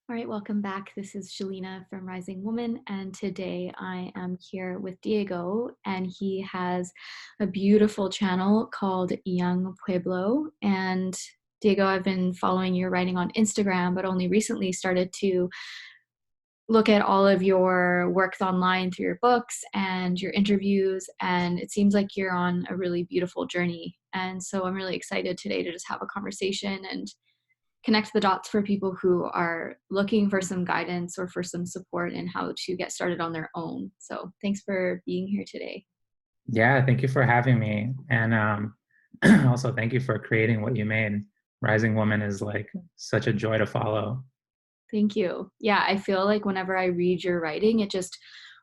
All right, welcome back. This is Sheleana from Rising Woman, and today I am here with Diego, and he has a beautiful channel called Yung Pueblo. And Diego, I've been following your writing on Instagram, but only recently started to look at all of your works online through your books and your interviews, and it seems like you're on a really beautiful journey. And so I'm really excited today to just have a conversation and connect the dots for people who are looking for some guidance or for some support in how to get started on their own. So thanks for being here today. Yeah, thank you for having me. And also thank you for creating what you made. Rising Woman is like such a joy to follow. Thank you. Yeah, I feel like whenever I read your writing, it just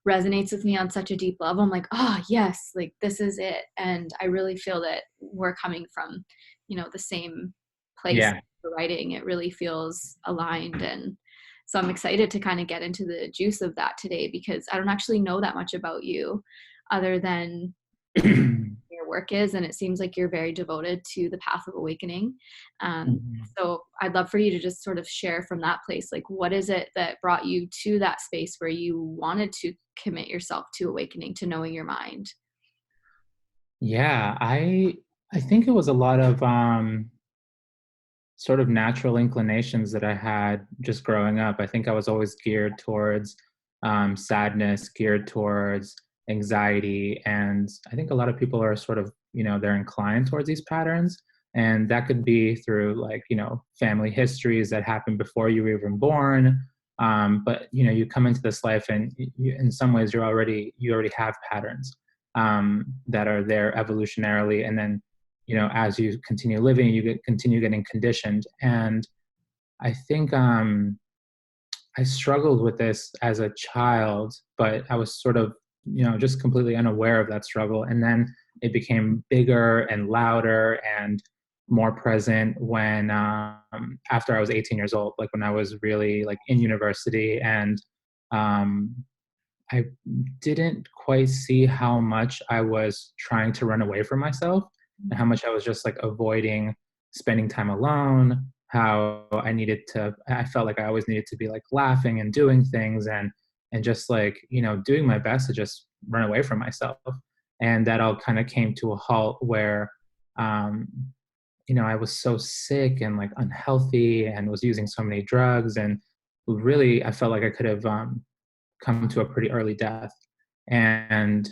resonates with me on such a deep level. I'm like, oh, yes, like this is it. And I really feel that we're coming from, the same place Yeah. for writing. It really feels aligned. And so I'm excited to kind of get into the juice of that today because I don't actually know that much about you other than your work is, and it seems like you're very devoted to the path of awakening. Mhm. So I'd love for you to just sort of share from that place, like what is it that brought you to that space where you wanted to commit yourself to awakening, to knowing your mind? Yeah, I think it was a lot of sort of natural inclinations that I had just growing up. I think I was always geared towards sadness, geared towards anxiety. And I think a lot of people are sort of, they're inclined towards these patterns. And that could be through like, family histories that happened before you were even born. But, you come into this life and in some ways you already have patterns that are there evolutionarily. And then as you continue living, continue getting conditioned. And I think I struggled with this as a child, but I was sort of just completely unaware of that struggle. And then it became bigger and louder and more present when after I was 18 years old, like when I was really like in university. And um, I didn't quite see how much I was trying to run away from myself and how much I was just like avoiding spending time alone, how I felt like I always needed to be like laughing and doing things and just like, doing my best to just run away from myself. And that all kind of came to a halt where um, I was so sick and like unhealthy and was using so many drugs and really I felt like I could have come to a pretty early death. And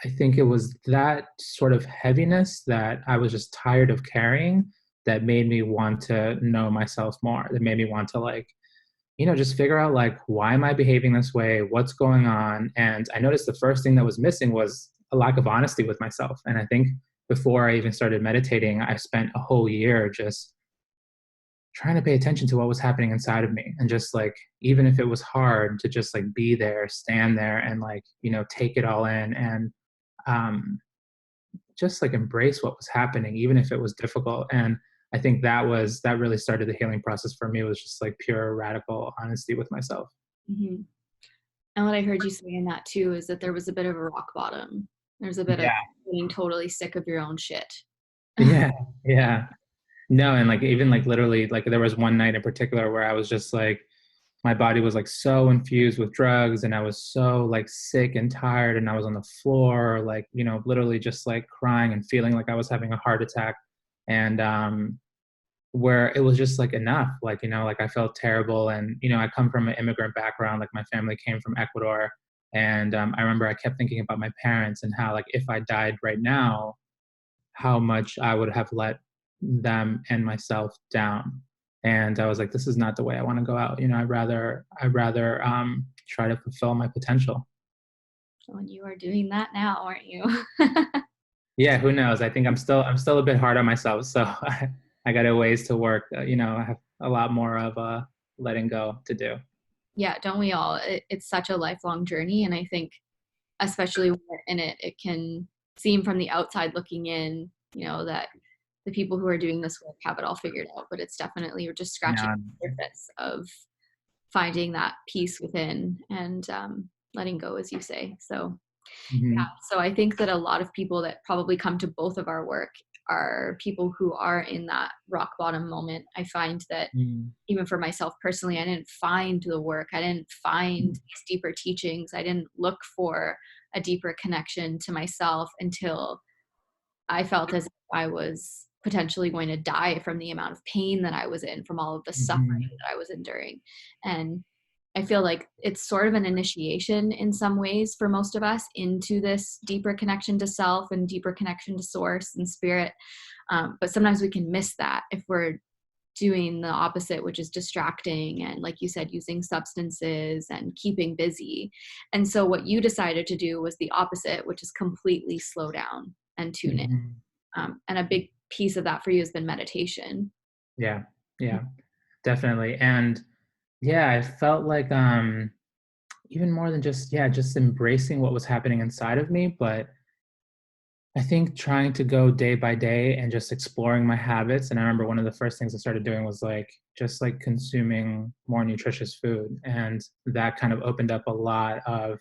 I think it was that sort of heaviness that I was just tired of carrying that made me want to know myself more, that made me want to like, just figure out like, why am I behaving this way? What's going on? And I noticed the first thing that was missing was a lack of honesty with myself. And I think before I even started meditating, I spent a whole year just trying to pay attention to what was happening inside of me and just like even if it was hard to just like be there, stand there and like take it all in and um just like embrace what was happening even if it was difficult. And I think that really started the healing process for me, was just like pure radical honesty with myself. Hmm. And what I heard you say in that too is that there was a bit of a rock bottom. There's a bit of Yeah. getting totally sick of your own shit. Yeah. Yeah. No, and like even like literally like there was one night in particular where I was just like my body was like so infused with drugs and I was so like sick and tired and I was on the floor like literally just like crying and feeling like I was having a heart attack. And where it was just like enough, like like I felt terrible. And I come from an immigrant background, like my family came from Ecuador. And I remember I kept thinking about my parents and how like if I died right now, how much I would have let them and myself down. And I was like, this is not the way I want to go out. I'd rather try to fulfill my potential. And you are doing that now, aren't you? Yeah, who knows? I think I'm still a bit hard on myself. So I got a ways to work. I have a lot more of letting go to do. Yeah, don't we all? It's such a lifelong journey. And I think, especially when we're in it, it can seem from the outside looking in, that the people who are doing this work have it all figured out. But it's definitely you're just scratching No. the surface of finding that peace within and letting go, as you say. So, yeah. Mhm. So I think that a lot of people that probably come to both of our work are people who are in that rock bottom moment. I find that Mm. even for myself personally, I didn't find the work. I didn't find these deeper teachings. I didn't look for a deeper connection to myself until I felt as if I was potentially going to die from the amount of pain that I was in, from all of the suffering Mhm. that I was enduring. And I feel like it's sort of an initiation in some ways for most of us into this deeper connection to self and deeper connection to source and spirit. But sometimes we can miss that if we're doing the opposite, which is distracting and, like you said, using substances and keeping busy. And so what you decided to do was the opposite, which is completely slow down and tune in. Mhm. And a big piece of that for you has been meditation. Yeah, yeah, definitely. And yeah, I felt like even more than just, yeah, just embracing what was happening inside of me, but I think trying to go day by day and just exploring my habits. And I remember one of the first things I started doing was like just like consuming more nutritious food. And that kind of opened up a lot of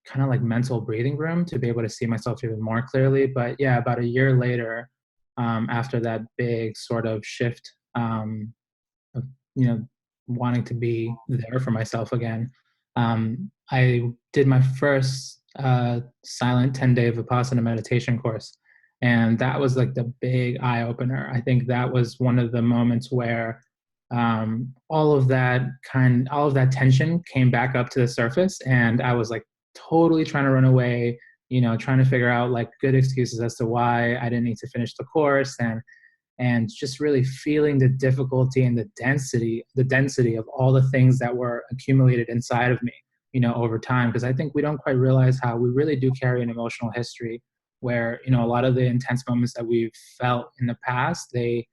kind of like mental breathing room to be able to see myself even more clearly. But yeah, about a year later, after that big sort of shift, of, you know, wanting to be there for myself again, I did my first silent 10-day Vipassana meditation course. And that was like the big eye opener. I think that was one of the moments where all of that tension came back up to the surface. And I was like totally trying to run away, trying to figure out like good excuses as to why I didn't need to finish the course. And just really feeling the difficulty and the density of all the things that were accumulated inside of me, over time. Because I think we don't quite realize how we really do carry an emotional history where, a lot of the intense moments that we've felt in the past, they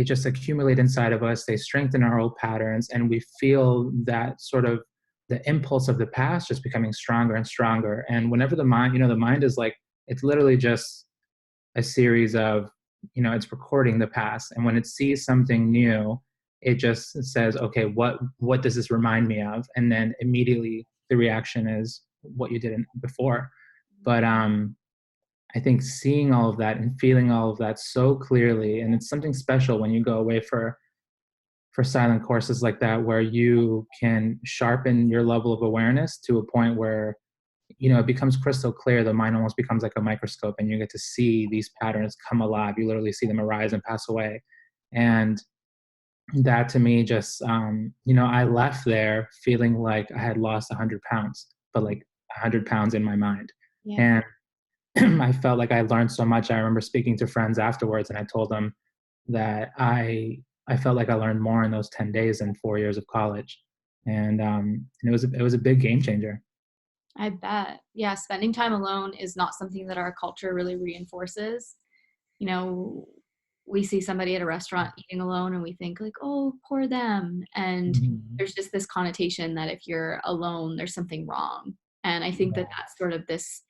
just accumulate inside of us. They strengthen our old patterns, and we feel that sort of the impulse of the past just becoming stronger and stronger. And whenever the mind is like, it's literally just a series of, it's recording the past. And when it sees something new, it just says, okay, what does this remind me of? And then immediately the reaction is what you did before. But I think seeing all of that and feeling all of that so clearly, and it's something special when you go away for silent courses like that, where you can sharpen your level of awareness to a point where it becomes crystal clear. The mind almost becomes like a microscope, and you get to see these patterns come alive. You literally see them arise and pass away. And that to me just, I left there feeling like I had lost 100 pounds, but like 100 pounds in my mind. Yeah. And I felt like I learned so much. I remember speaking to friends afterwards, and I told them that I felt like I learned more in those 10 days than 4 years of college. And it was a big game changer. I bet. Yeah, spending time alone is not something that our culture really reinforces. You know, we see somebody at a restaurant eating alone and we think like, oh, poor them. And Mhm. there's just this connotation that if you're alone, there's something wrong. And I think that that's sort of this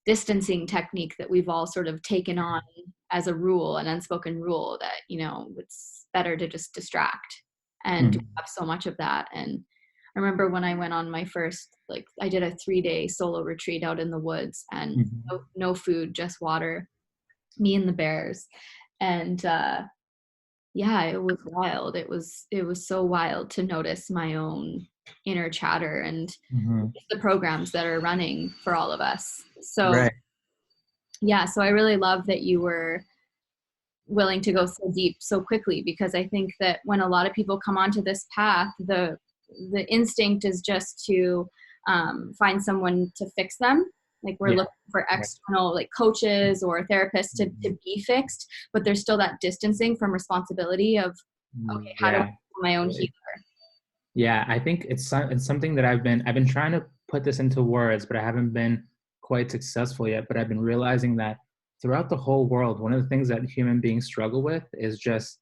distancing technique that we've all sort of taken on as a rule, an unspoken rule that, it's better to just distract. And we Mhm. have so much of that. And I remember when I went on my first, like, I did a 3-day solo retreat out in the woods and Mhm. no food, just water, me and the bears. And yeah, it was wild. It was so wild to notice my own inner chatter and Mhm. the programs that are running for all of us. So Right. yeah, so I really love that you were willing to go so deep so quickly, because I think that when a lot of people come onto this path, the instinct is just to find someone to fix them. Like we're Yeah. looking for Right. external like coaches or therapists to Mhm. be fixed, but there's still that distancing from responsibility of, okay, how do I Yeah. be my own healer? Totally. Yeah, I think it's something that I've been trying to put this into words, but I haven't been quite successful yet. But I've been realizing that throughout the whole world, one of the things that human beings struggle with is just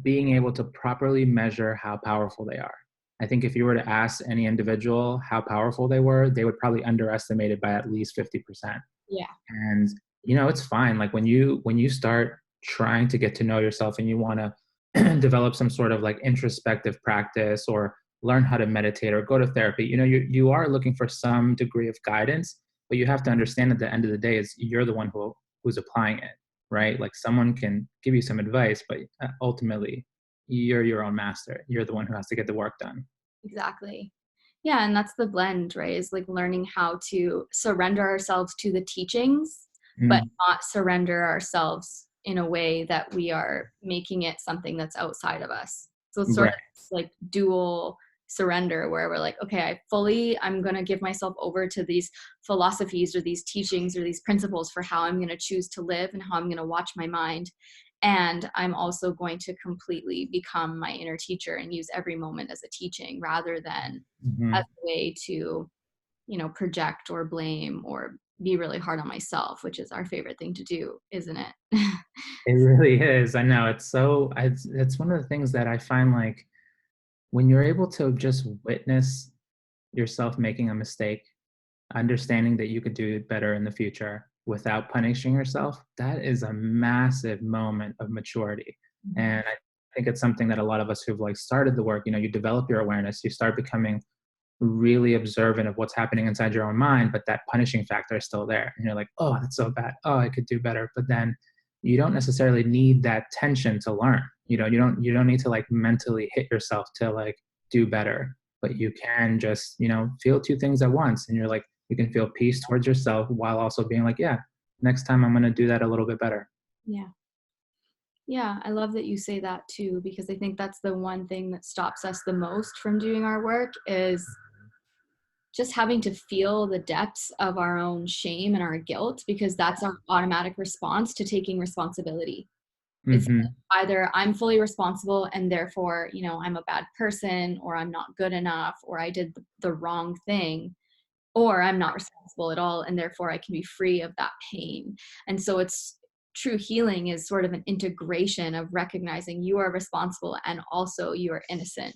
being able to properly measure how powerful they are. I think if you were to ask any individual how powerful they were, they would probably underestimate it by at least 50%. Yeah. And it's fine. Like when you start trying to get to know yourself and you want to develop some sort of like introspective practice or learn how to meditate or go to therapy, you are looking for some degree of guidance, but you have to understand at the end of the day is you're the one who's applying it, right? Like someone can give you some advice, but ultimately you're your own master. You're the one who has to get the work done. Exactly. Yeah, and that's the blend, right? Is like learning how to surrender ourselves to the teachings, but Mm, not surrender ourselves in a way that we are making it something that's outside of us. So it's sort right. of like dual surrender where we're like, okay, I'm going to give myself over to these philosophies or these teachings or these principles for how I'm going to choose to live and how I'm going to watch my mind. And I'm also going to completely become my inner teacher and use every moment as a teaching rather than as Mhm. a way to, project or blame or be really hard on myself, which is our favorite thing to do, isn't it? It really is. I know it's so. It's one of the things that I find like when you're able to just witness yourself making a mistake, understanding that you could do it better in the future without punishing yourself, that is a massive moment of maturity. Mhm. And I think it's something that a lot of us who've like started the work, you develop your awareness, you start becoming really observant of what's happening inside your own mind, but that punishing factor is still there. And you're like, oh, that's so bad. Oh, I could do better. But then you don't necessarily need that tension to learn. You don't need to like mentally hit yourself to like do better. But you can just, feel two things at once. And you're like, you can feel peace towards yourself while also being like, yeah, next time I'm gonna do that a little bit better. Yeah. Yeah, I love that you say that too, because I think that's the one thing that stops us the most from doing our work is just having to feel the depths of our own shame and our guilt, because that's our automatic response to taking responsibility. It's Hmm. either I'm fully responsible and therefore, I'm a bad person or I'm not good enough or I did the wrong thing, or I'm not responsible at all and therefore I can be free of that pain. And so it's true healing is sort of an integration of recognizing you are responsible and also you are innocent.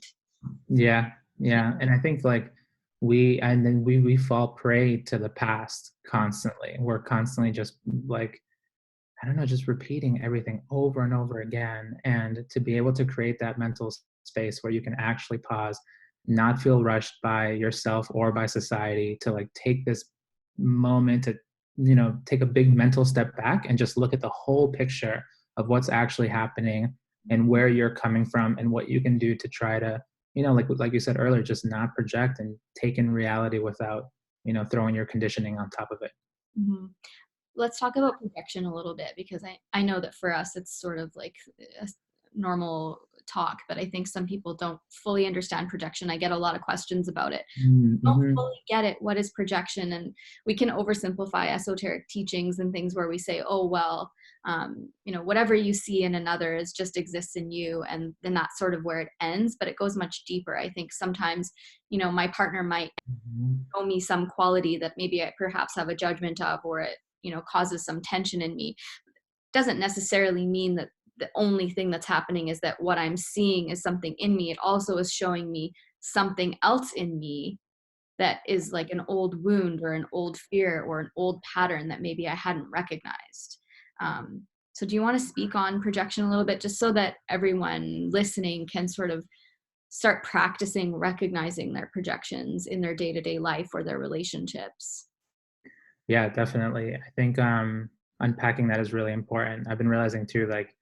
Yeah, yeah, and I think like we fall prey to the past constantly. We're constantly just like I don't know, just repeating everything over and over again. And to be able to create that mental space where you can actually pause, not feel rushed by yourself or by society, to like take this moment to, take a big mental step back and just look at the whole picture of what's actually happening and where you're coming from and what you can do to try to, like you said earlier, just not project and take in reality without, throwing your conditioning on top of it. Mhm. Let's talk about projection a little bit because I know that for us it's sort of like a normal talk, but I think some people don't fully understand projection. I get a lot of questions about it. Don't Mm-hmm. fully get it. What is projection? And we can oversimplify esoteric teachings and things where we say, oh, well, whatever you see in another is just exists in you. And then that's sort of where it ends, but it goes much deeper. I think sometimes, my partner might show me some quality that maybe I perhaps have a judgment of, or it, causes some tension in me. Doesn't necessarily mean that the only thing that's happening is that what I'm seeing is something in me. It also is showing me something else in me that is like an old wound or an old fear or an old pattern that maybe I hadn't recognized. So do you want to speak on projection a little bit, just so that everyone listening can sort of start practicing recognizing their projections in their day-to-day life or their relationships? Yeah, definitely. I think unpacking that is really important. I've been realizing too, like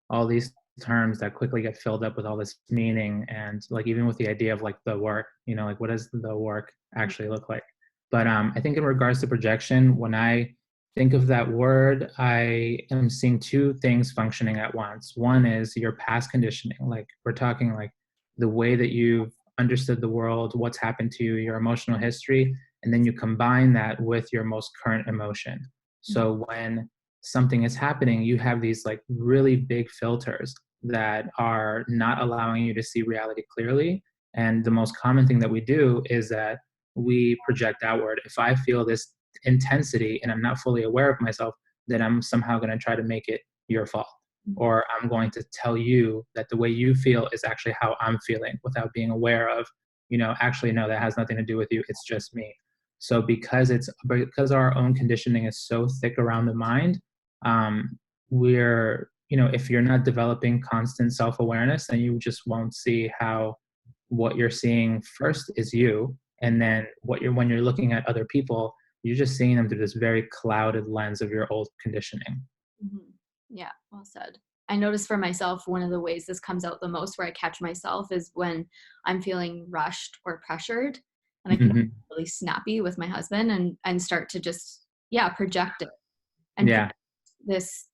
all these terms that quickly get filled up with all this meaning, and like even with the idea of like the work, like what does the work actually look like? But I think in regards to projection, when I think of that word, I am seeing two things functioning at once. One is your past conditioning, like we're talking like the way that you've understood the world, what's happened to you, your emotional history, and then you combine that with your most current emotion. So when something is happening, you have these like really big filters that are not allowing you to see reality clearly. And the most common thing that we do is that we project outward. If I feel this intensity and I'm not fully aware of myself, then I'm somehow going to try to make it your fault. Or I'm going to tell you that the way you feel is actually how I'm feeling without being aware of, actually, no, that has nothing to do with you. It's just me. So because our own conditioning is so thick around the mind, we're if you're not developing constant self awareness, then you just won't see how what you're seeing first is you, and then when you're looking at other people, you're just seeing them through this very clouded lens of your old conditioning. Mhm. Yeah, well said. I notice for myself, one of the ways this comes out the most where I catch myself is when I'm feeling rushed or pressured, and I can get Mhm. really snappy with my husband and start to just, yeah, project it and Yeah. this,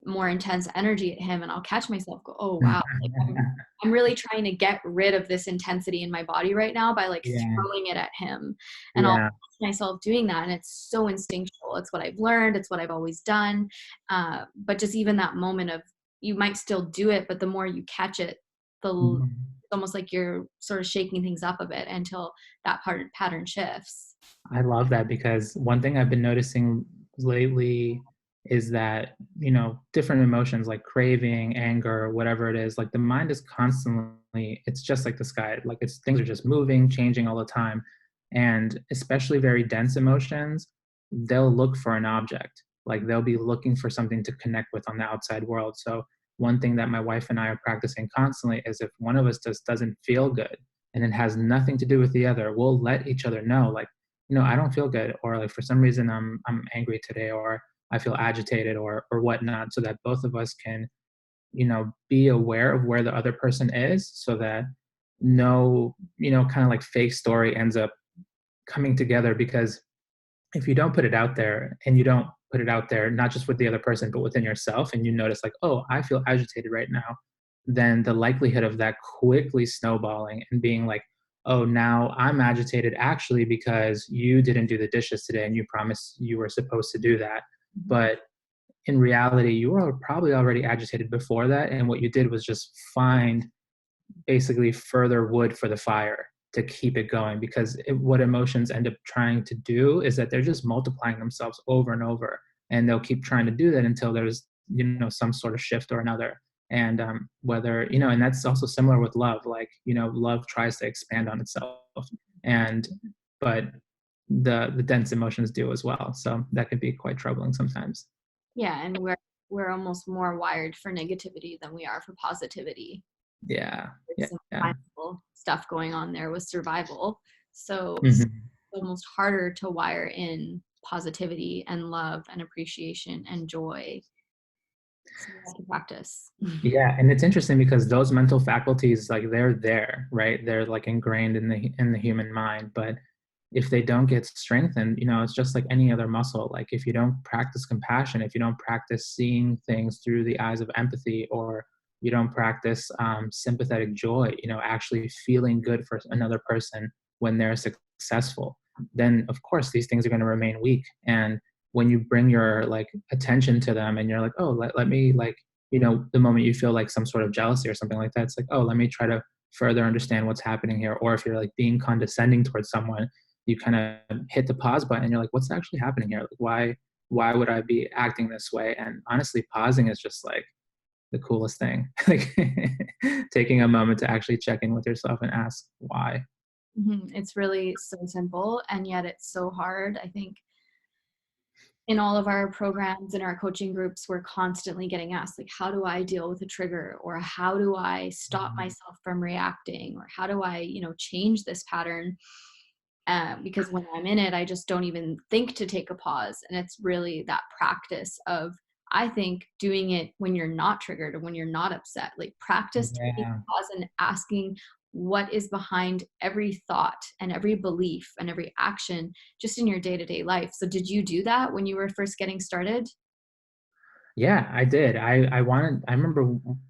more intense energy at him, and I'll catch myself go, "Oh, wow." Like, I'm really trying to get rid of this intensity in my body right now by, like, Yeah. throwing it at him, and I'll Yeah. catch myself doing that, and it's so instinctual. It's what I've learned, it's what I've always done, but just even that moment of you might still do it, but the more you catch it, Mhm. it's almost like you're sort of shaking things up a bit until that pattern shifts. I love that because one thing I've been noticing lately is that, different emotions like craving, anger, whatever it is, like the mind is constantly, it's just like the sky. Like it's things are just moving, changing all the time. And especially very dense emotions, they'll look for an object. Like they'll be looking for something to connect with on the outside world. So one thing that my wife and I are practicing constantly is if one of us just doesn't feel good and it has nothing to do with the other, we'll let each other know, like, I don't feel good, or like for some reason I'm angry today, or I feel agitated, or whatnot, so that both of us can, be aware of where the other person is, so that no, kind of like fake story ends up coming together. Because if you don't put it out there, and you don't put it out there not just with the other person but within yourself, and you notice like, oh, I feel agitated right now, then the likelihood of that quickly snowballing and being like, oh, now I'm agitated actually because you didn't do the dishes today and you promised you were supposed to do that, Mhm. but in reality you were probably already agitated before that, and what you did was just find basically further wood for the fire to keep it going. Because what emotions end up trying to do is that they're just multiplying themselves over and over, and they'll keep trying to do that until there's, some sort of shift or another. And whether, and that's also similar with love. Like, love tries to expand on itself, and but the dense emotions do as well, so that could be quite troubling sometimes. Yeah, and we're almost more wired for negativity than we are for positivity. Yeah. There's Yeah. some Yeah. primal stuff going on there with survival. So it's Mhm. almost harder to wire in positivity and love and appreciation and joy. So we have to practice. Yeah, and it's interesting because those mental faculties, like they're there, right? They're like ingrained in the human mind. But if they don't get strengthened, it's just like any other muscle. Like if you don't practice compassion, if you don't practice seeing things through the eyes of empathy, or you don't practice sympathetic joy, actually feeling good for another person when they're successful, then of course these things are going to remain weak. And when you bring your like attention to them, and you're like, oh, let me like, the moment you feel like some sort of jealousy or something like that, it's like, oh, let me try to further understand what's happening here. Or if you're like being condescending towards someone, you kind of hit the pause button and you're like, what's actually happening here? Like, why would I be acting this way? And honestly, pausing is just like the coolest thing. Like taking a moment to actually check in with yourself and ask why. Mhm. It's really so simple, and yet it's so hard. I think in all of our programs in our coaching groups, we're constantly getting asked, like, how do I deal with a trigger, or how do I stop Mhm. myself from reacting, or how do I, change this pattern? Because when I'm in it, I just don't even think to take a pause. And it's really that practice of, I think, doing it when you're not triggered or when you're not upset. Like, practice taking Yeah. a pause and asking what is behind every thought and every belief and every action just in your day to day life. So, did you do that when you were first getting started? Yeah, I did. I remember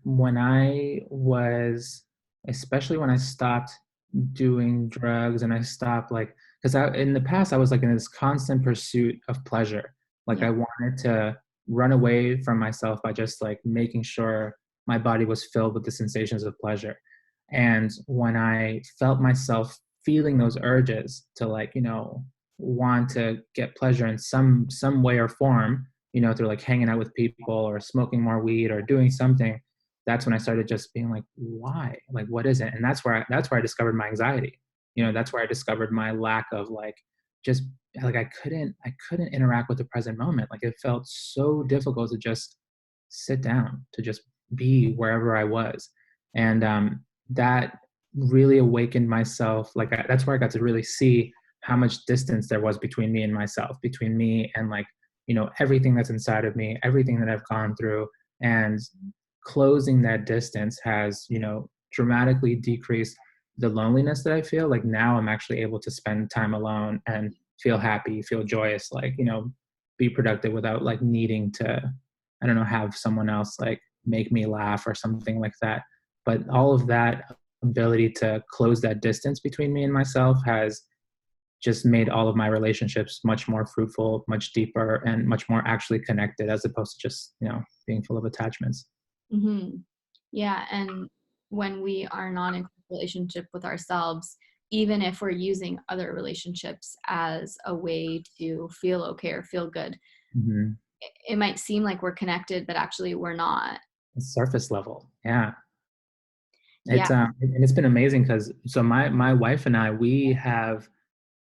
when I was, especially when I stopped doing drugs, and I stopped like, because I in the past I was like in this constant pursuit of pleasure. Like Yeah. I wanted to run away from myself by just like making sure my body was filled with the sensations of pleasure. And when I felt myself feeling those urges to like, want to get pleasure in some way or form, through like hanging out with people or smoking more weed or doing something, that's when I started just being like, why? Like, what is it? And that's where I discovered my anxiety. That's where I discovered my lack of like, just like I couldn't interact with the present moment. Like it felt so difficult to just sit down, to just be wherever I was. And that really awakened myself. Like that's where I got to really see how much distance there was between me and myself, between me and like, everything that's inside of me, everything that I've gone through. And closing that distance has, dramatically decreased the loneliness that I feel. Like now I'm actually able to spend time alone and feel happy, feel joyous, like, be productive without like needing to, I don't know, have someone else like make me laugh or something like that. But all of that ability to close that distance between me and myself has just made all of my relationships much more fruitful, much deeper, and much more actually connected as opposed to just, being full of attachments. Mhm. Yeah, and when we are not in relationship with ourselves, even if we're using other relationships as a way to feel okay or feel good, Mhm. it might seem like we're connected, but actually we're not. Surface level. Yeah. Yeah. And it's been amazing because so my wife and I, we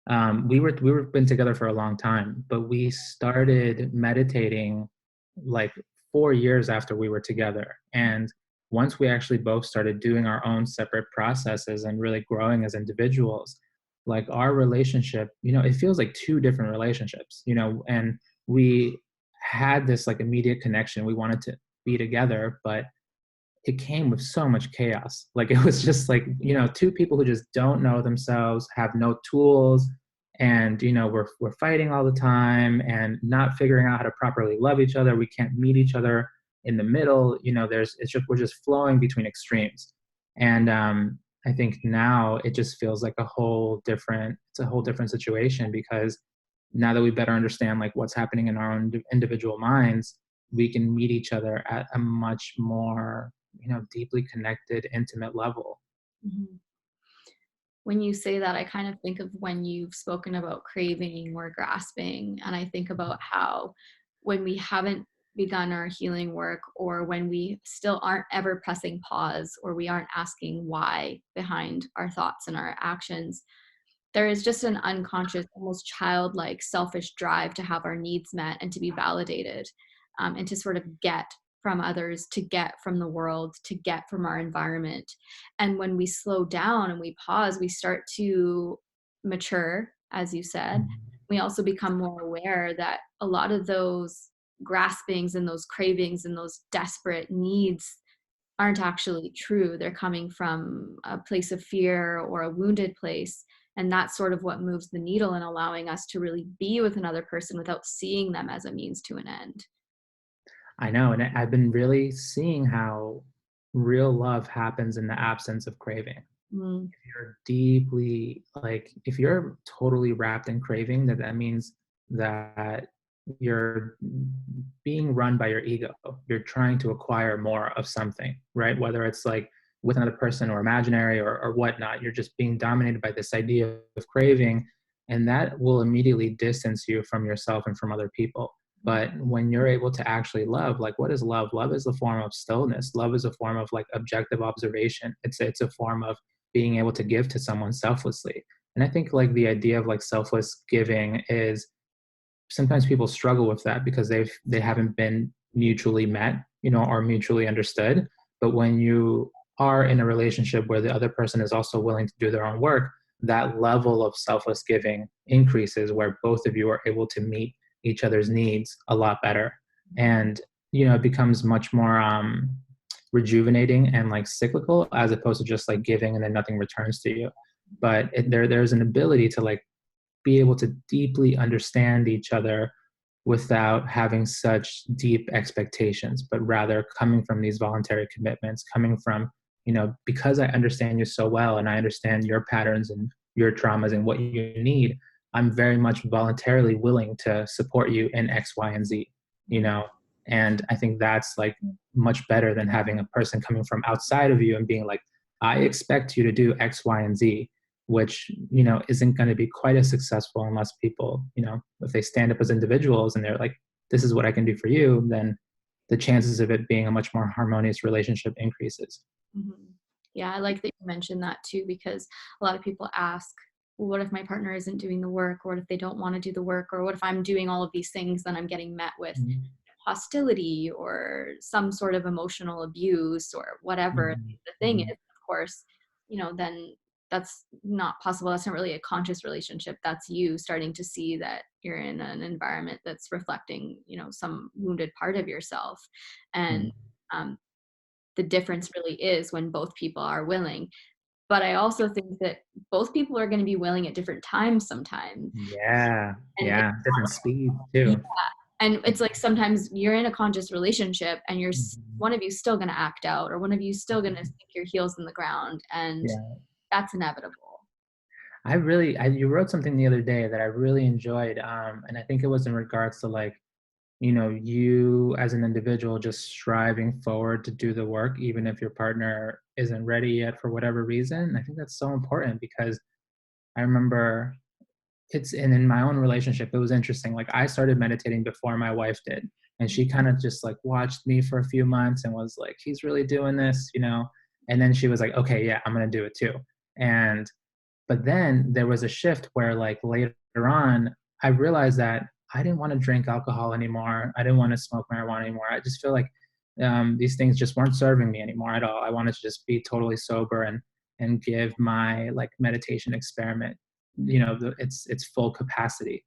were been together for a long time, but we started meditating like 4 years after we were together. And once we actually both started doing our own separate processes and really growing as individuals, like our relationship, it feels like two different relationships, and we had this like immediate connection. We wanted to be together, but it came with so much chaos. Like it was just like, two people who just don't know themselves, have no tools, and we're fighting all the time and not figuring out how to properly love each other. We can't meet each other in the middle. There's it's just we're just flowing between extremes. And I think now it just feels like it's a whole different situation because now that we better understand like what's happening in our own individual minds, we can meet each other at a much more deeply connected, intimate level. Mhm. When you say that, I kind of think of when you've spoken about craving or grasping, and I think about how when we haven't begun our healing work, or when we still aren't ever pressing pause, or we aren't asking why behind our thoughts and our actions, there is just an unconscious, almost childlike, selfish drive to have our needs met and to be validated, and to sort of get from others, to get from the world, to get from our environment. And when we slow down and we pause, we start to mature, as you said. Mhm. We also become more aware that a lot of those graspings and those cravings and those desperate needs aren't actually true. They're coming from a place of fear or a wounded place. And that's sort of what moves the needle in allowing us to really be with another person without seeing them as a means to an end. I know, and I've been really seeing how real love happens in the absence of craving. Mm, If you're deeply like if you're totally wrapped in craving, that means that you're being run by your ego. You're trying to acquire more of something, right? Whether it's like with another person or imaginary or whatnot, you're just being dominated by this idea of craving, and that will immediately distance you from yourself and from other people. But when you're able to actually love, like what is love? Love is a form of stillness. Love is a form of like objective observation. It's a form of being able to give to someone selflessly. And I think like the idea of like selfless giving is sometimes people struggle with that because they haven't been mutually met, or mutually understood. But when you are in a relationship where the other person is also willing to do their own work, that level of selfless giving increases where both of you are able to meet each other's needs a lot better. And it becomes much more rejuvenating and like cyclical as opposed to just like giving and then nothing returns to you. But there's an ability to like be able to deeply understand each other without having such deep expectations, but rather coming from these voluntary commitments, coming from, because I understand you so well and I understand your patterns and your traumas and what you need, I'm very much voluntarily willing to support you in X, Y, and Z, you know? And I think that's like much better than having a person coming from outside of you and being like, I expect you to do X, Y, and Z, which isn't going to be quite as successful unless people, if they stand up as individuals and they're like, this is what I can do for you, then the chances of it being a much more harmonious relationship increases. mhm. Yeah, I like that you mentioned that too, because a lot of people ask, well, what if my partner isn't doing the work? Or what if they don't want to do the work? Or what if I'm doing all of these things, then I'm getting met with Mhm. hostility or some sort of emotional abuse or whatever Mhm. the thing is, Mhm. of course, then that's not possible. That's not really a conscious relationship. That's you starting to see that you're in an environment that's reflecting, some wounded part of yourself. And Mm. um, the difference really is when both people are willing. But I also think that both people are going to be willing at different times sometimes. Yeah, And yeah, different speed yeah, too. and it's like sometimes you're in a conscious relationship and Mhm. one of you still going to act out, or one of you still going to sink your heels in the ground, and Yeah. that's inevitable. You wrote something the other day that I really enjoyed, and I think it was in regards to like, you as an individual just striving forward to do the work, even if your partner isn't ready yet for whatever reason. I think that's so important because I remember and in my own relationship, it was interesting. Like I started meditating before my wife did, and she kind of just like watched me for a few months and was like, "He's really doing this." And then she was like, "Okay, yeah, I'm gonna do it too." And but then there was a shift where, like, later on, I realized that I didn't wanna drink alcohol anymore. I didn't wanna smoke marijuana anymore. I just feel like, these things just weren't serving me anymore at all. I wanted to just be totally sober and give my, like, meditation experiment, its full capacity.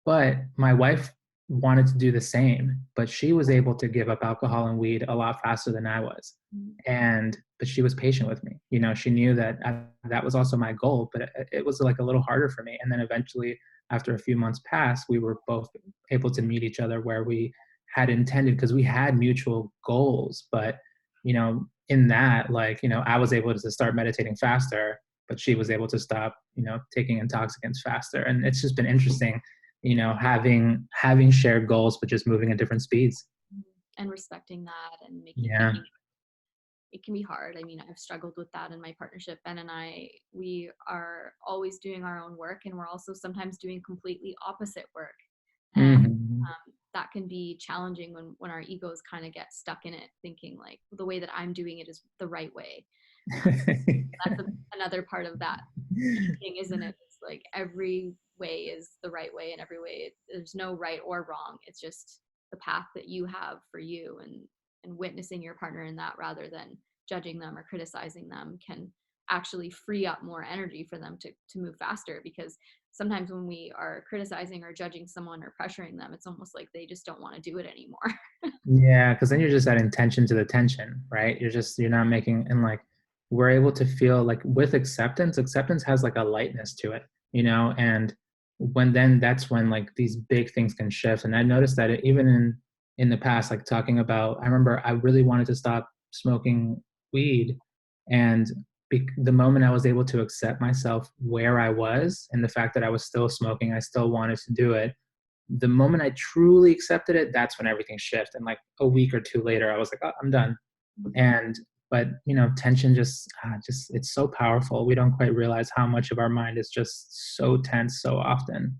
But my wife wanted to do the same, but she was able to give up alcohol and weed a lot faster than I was. Mhm. But she was patient with me. She knew that that was also my goal, but it was like a little harder for me. And then eventually, after a few months passed, we were both able to meet each other where we had intended, because we had mutual goals. But in that, like, I was able to start meditating faster, but she was able to stop, taking intoxicants faster. And it's just been interesting, having shared goals, but just moving at different speeds. Mhm. And respecting that and making Yeah. it can be hard. I mean, I've struggled with that in my partnership. Ben and I, we are always doing our own work, and we're also sometimes doing completely opposite work. And Mhm. that can be challenging when our egos kind of get stuck in it, thinking like the way that I'm doing it is the right way. That's another part of that thinking, isn't it? It's like every way is the right way, and every way there's no right or wrong. It's just the path that you have for you, and witnessing your partner in that rather than judging them or criticizing them can actually free up more energy for them to move faster, because sometimes when we are criticizing or judging someone or pressuring them, it's almost like they just don't want to do it anymore. Yeah, because then you're just adding tension to the tension, right? You're not making, and like we're able to feel like with acceptance has like a lightness to it. And that's when like these big things can shift. And I noticed that even in the past, like talking about, I remember I really wanted to stop smoking weed, and the moment I was able to accept myself where I was and the fact that I was still smoking, I still wanted to do it. The moment I truly accepted it, that's when everything shifted. And like a week or two later, I was like, "Oh, I'm done." And but tension just it's so powerful. We don't quite realize how much of our mind is just so tense so often.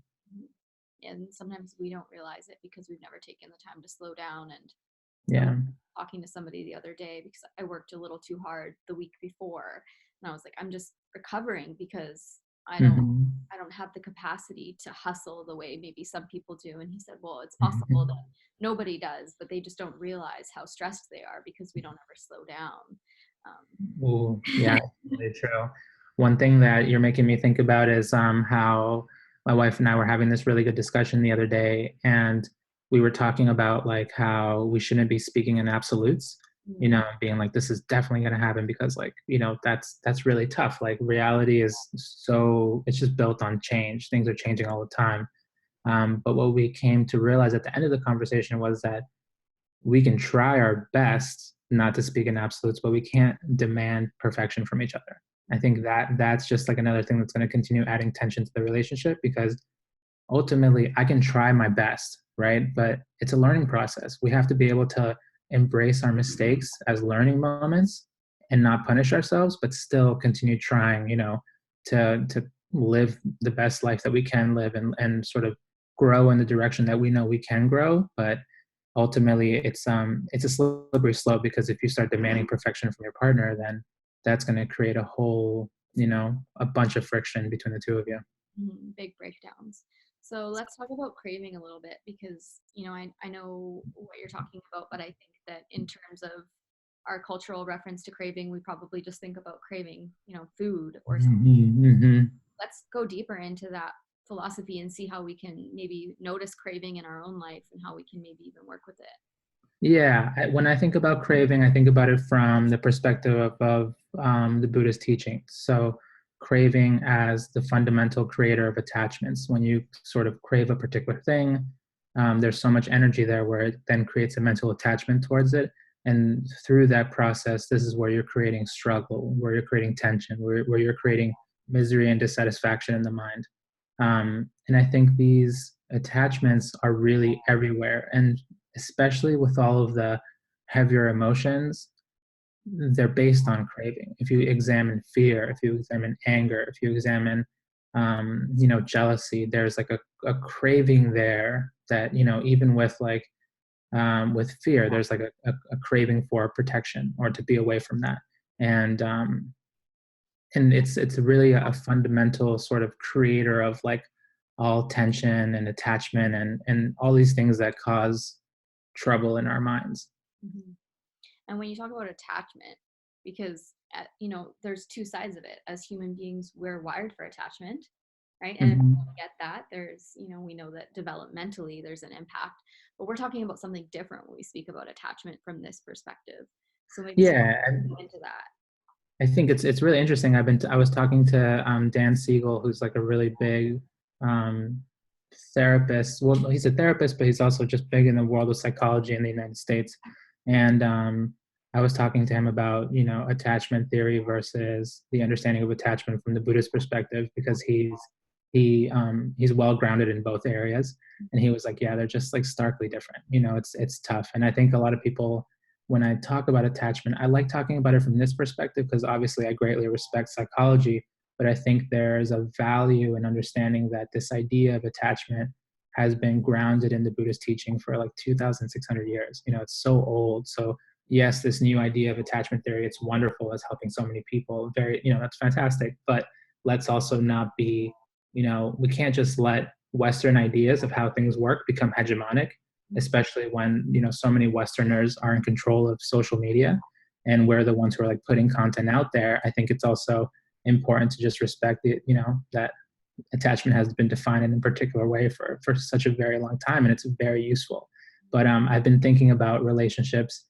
And sometimes we don't realize it because we've never taken the time to slow down. And I was Yeah. talking to somebody the other day because I worked a little too hard the week before, and I was like, I'm just recovering because I don't Hmm. I don't have the capacity to hustle the way maybe some people do. And he said, well, it's possible that Hmm. nobody does, but they just don't realize how stressed they are because we don't ever slow down. Ooh, yeah, really true. One thing that you're making me think about is how my wife and I were having this really good discussion the other day, and we were talking about like how we shouldn't be speaking in absolutes, being like this is definitely going to happen because like that's really tough. Like reality is so it's just built on change. Things are changing all the time. But what we came to realize at the end of the conversation was that we can try our best not to speak in absolutes, but we can't demand perfection from each other. I think that that's just like another thing that's going to continue adding tension to the relationship because ultimately I can try my best, right? But it's a learning process. We have to be able to embrace our mistakes as learning moments and not punish ourselves, but still continue trying, to live the best life that we can live and sort of grow in the direction that we know we can grow. But ultimately it's a slippery slope because if you start demanding perfection from your partner, then that's going to create a whole, a bunch of friction between the two of you. Big breakdowns. So let's talk about craving a little bit, because I know what you're talking about, but I think that in terms of our cultural reference to craving, we probably just think about craving, food or something. Hmm. Hmm. Let's go deeper into that philosophy and see how we can maybe notice craving in our own life and how we can maybe even work with it. Yeah, when I think about craving, I think about it from the perspective of the Buddhist teaching. So, craving as the fundamental creator of attachments. When you sort of crave a particular thing, there's so much energy there where it then creates a mental attachment towards it. And through that process, this is where you're creating struggle, where you're creating tension, where you're creating misery and dissatisfaction in the mind. And I think these attachments are really everywhere. And especially with all of the heavier emotions, they're based on craving. If you examine fear, if you examine anger, if you examine, jealousy, there's like a craving there that, even with with fear, there's like a craving for protection or to be away from that. And, um, and it's really a fundamental sort of creator of like all tension and attachment and all these things that cause trouble in our minds. Mhm. And when you talk about attachment, because there's two sides of it. As human beings, we're wired for attachment, right? And if Mhm. we get that, there's, we know that developmentally there's an impact, but we're talking about something different when we speak about attachment from this perspective. So maybe Yeah, and into that. I think it's really interesting. I was talking to Dan Siegel, who's like a really big um, therapist. Well, he's a therapist, but he's also just big in the world of psychology in the United States. And I was talking to him about attachment theory versus the understanding of attachment from the Buddhist perspective because he's well grounded in both areas. And he was like, yeah, they're just like starkly different. It's tough. And I think a lot of people, when I talk about attachment, I like talking about it from this perspective because obviously I greatly respect psychology, but I think there's a value in understanding that this idea of attachment has been grounded in the Buddhist teaching for like 2,600 years. It's so old. So yes, this new idea of attachment theory, it's wonderful. It's helping so many people. That's fantastic. But let's also not be, we can't just let Western ideas of how things work become hegemonic, especially when so many Westerners are in control of social media and we're the ones who are like putting content out there. I think it's also important to just respect it, that attachment has been defined in a particular way for such a very long time, and it's very useful. But I've been thinking about relationships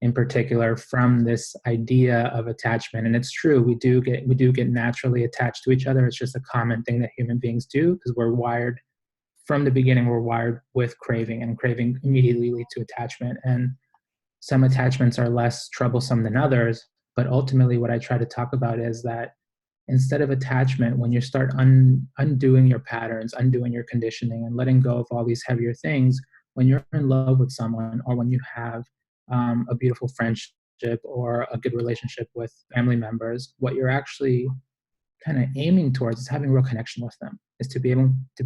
in particular from this idea of attachment, and it's true, we do get naturally attached to each other. It's just a common thing that human beings do because we're wired from the beginning. We're wired with craving, and craving immediately leads to attachment. And some attachments are less troublesome than others. But ultimately, what I try to talk about is that instead of attachment, when you start undoing your patterns, undoing your conditioning, and letting go of all these heavier things, when you're in love with someone or when you have a beautiful friendship or a good relationship with family members, what you're actually kind of aiming towards is having real connection with them, is to be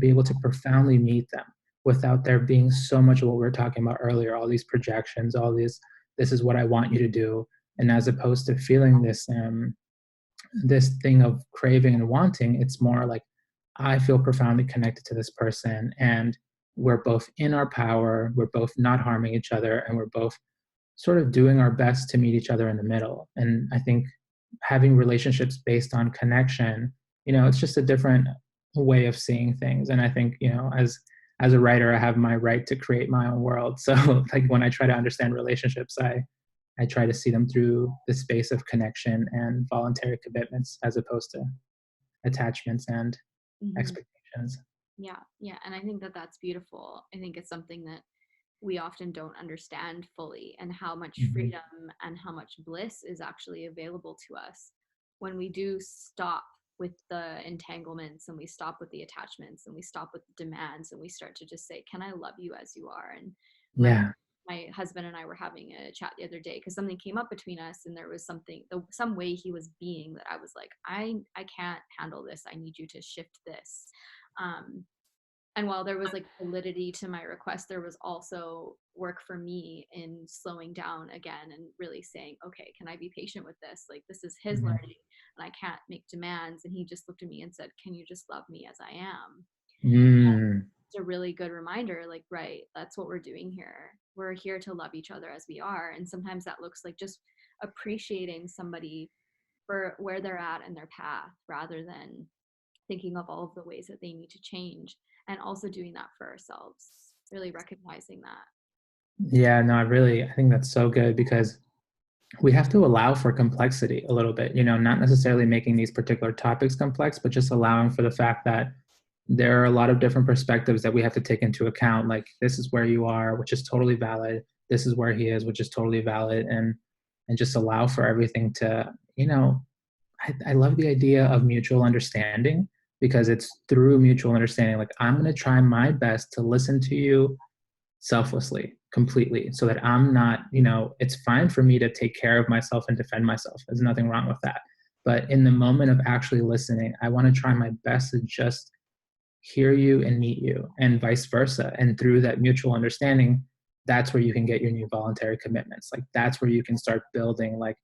able to profoundly meet them without there being so much of what we were talking about earlier, all these projections, all these, this is what I want you to do. And as opposed to feeling this thing of craving and wanting, it's more like I feel profoundly connected to this person and we're both in our power, we're both not harming each other, and we're both sort of doing our best to meet each other in the middle. And I think having relationships based on connection, it's just a different way of seeing things. And I think, as a writer, I have my right to create my own world. So like when I try to understand relationships, I try to see them through the space of connection and voluntary commitments as opposed to attachments and Mhm. expectations. Yeah, yeah, and I think that that's beautiful. I think it's something that we often don't understand fully, and how much Mhm. freedom and how much bliss is actually available to us when we do stop with the entanglements and we stop with the attachments and we stop with the demands and we start to just say, can I love you as you are? And my Yeah. my husband and I were having a chat the other day because something came up between us, and there was some way he was being that I was like, I can't handle this. I need you to shift this. Um, and while there was like validity to my request, there was also work for me in slowing down again and really saying, okay, can I be patient with this? Like, this is his Mhm. learning and I can't make demands. And he just looked at me and said, can you just love me as I am? Mm. It's a really good reminder, like, right, that's what we're doing here. We're here to love each other as we are. And sometimes that looks like just appreciating somebody for where they're at in their path rather than thinking of all of the ways that they need to change, and also doing that for ourselves, really recognizing that. Yeah, no, I think that's so good because we have to allow for complexity a little bit, not necessarily making these particular topics complex, but just allowing for the fact that there are a lot of different perspectives that we have to take into account. Like, this is where you are, which is totally valid. This is where he is, which is totally valid. And just allow for everything to, I love the idea of mutual understanding because it's through mutual understanding. Like, I'm going to try my best to listen to you selflessly, completely, so that I'm not, it's fine for me to take care of myself and defend myself. There's nothing wrong with that. But in the moment of actually listening, I want to try my best to just hear you and meet you, and vice versa. And through that mutual understanding, that's where you can get your new voluntary commitments. Like, that's where you can start building, like,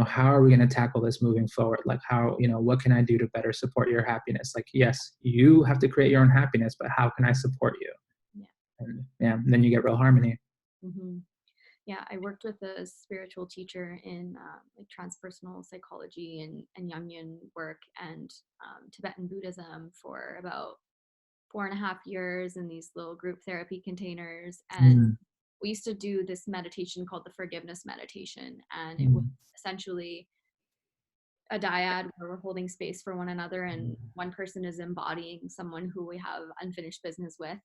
how are we going to tackle this moving forward? Like, how, what can I do to better support your happiness? Like, yes, you have to create your own happiness, but how can I support you? Yeah. And yeah, then you get real harmony. Hmm. Yeah, I worked with a spiritual teacher in like transpersonal psychology and Jungian work and Tibetan Buddhism for about 4.5 years in these little group therapy containers. And Mm, we used to do this meditation called the forgiveness meditation. And it was mm, essentially a dyad where we're holding space for one another, and one person is embodying someone who we have unfinished business with.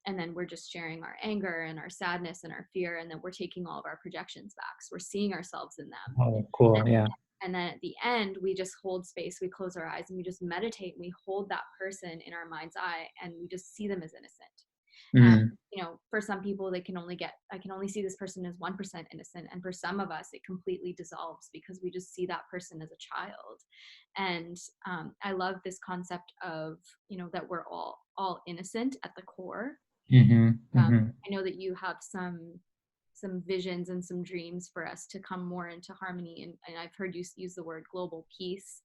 And then we're just sharing our anger and our sadness and our fear. And then we're taking all of our projections back. So we're seeing ourselves in them. oh, cool. Yeah. And then at the end, we just hold space, we close our eyes, and we just meditate. And we hold that person in our mind's eye, and we just see them as innocent. And, Mm, for some people, I can only see this person as 1% innocent. And for some of us, it completely dissolves because we just see that person as a child. And I love this concept of, that we're all innocent at the core. mm-hmm, mm-hmm. I know that you have some visions and some dreams for us to come more into harmony, and I've heard you use the word global peace.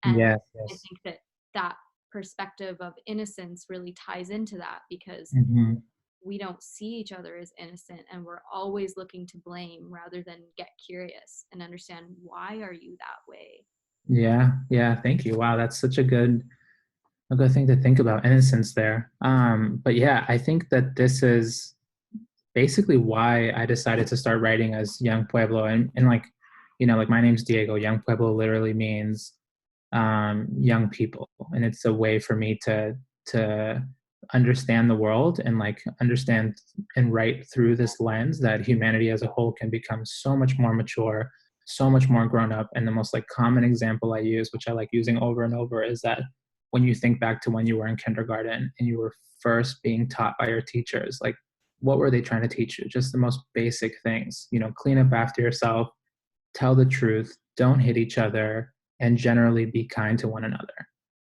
And Yes, I yes. think that perspective of innocence really ties into that, because Mm-hmm. we don't see each other as innocent, and we're always looking to blame rather than get curious and understand, why are you that way? Yeah, yeah. Thank you. Wow, that's such a good thing to think about, innocence there. But yeah, I think that this is basically why I decided to start writing as Young Pueblo. And like, like, my name's Diego. Young Pueblo literally means young people, and it's a way for me to understand the world and like understand and write through this lens that humanity as a whole can become so much more mature, so much more grown up. And the most like common example I use, which I like using over and over, is that when you think back to when you were in kindergarten and you were first being taught by your teachers, like, what were they trying to teach you? Just the most basic things, clean up after yourself, tell the truth, don't hit each other, and generally be kind to one another.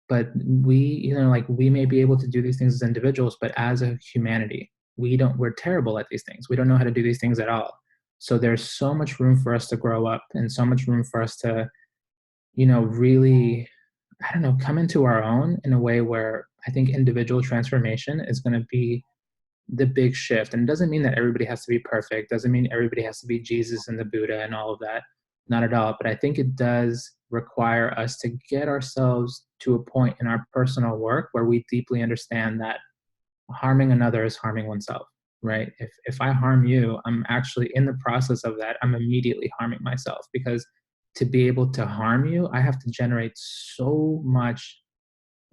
But we, like, we may be able to do these things as individuals, but as a humanity, we're terrible at these things. We don't know how to do these things at all. So there's so much room for us to grow up and so much room for us to, really, I don't know, come into our own in a way where I think individual transformation is going to be the big shift. And it doesn't mean that everybody has to be perfect, doesn't mean everybody has to be Jesus and the Buddha and all of that. Not at all. But I think it does require us to get ourselves to a point in our personal work where we deeply understand that harming another is harming oneself, right? If I harm you, I'm actually, in the process of that, I'm immediately harming myself, because to be able to harm you, I have to generate so much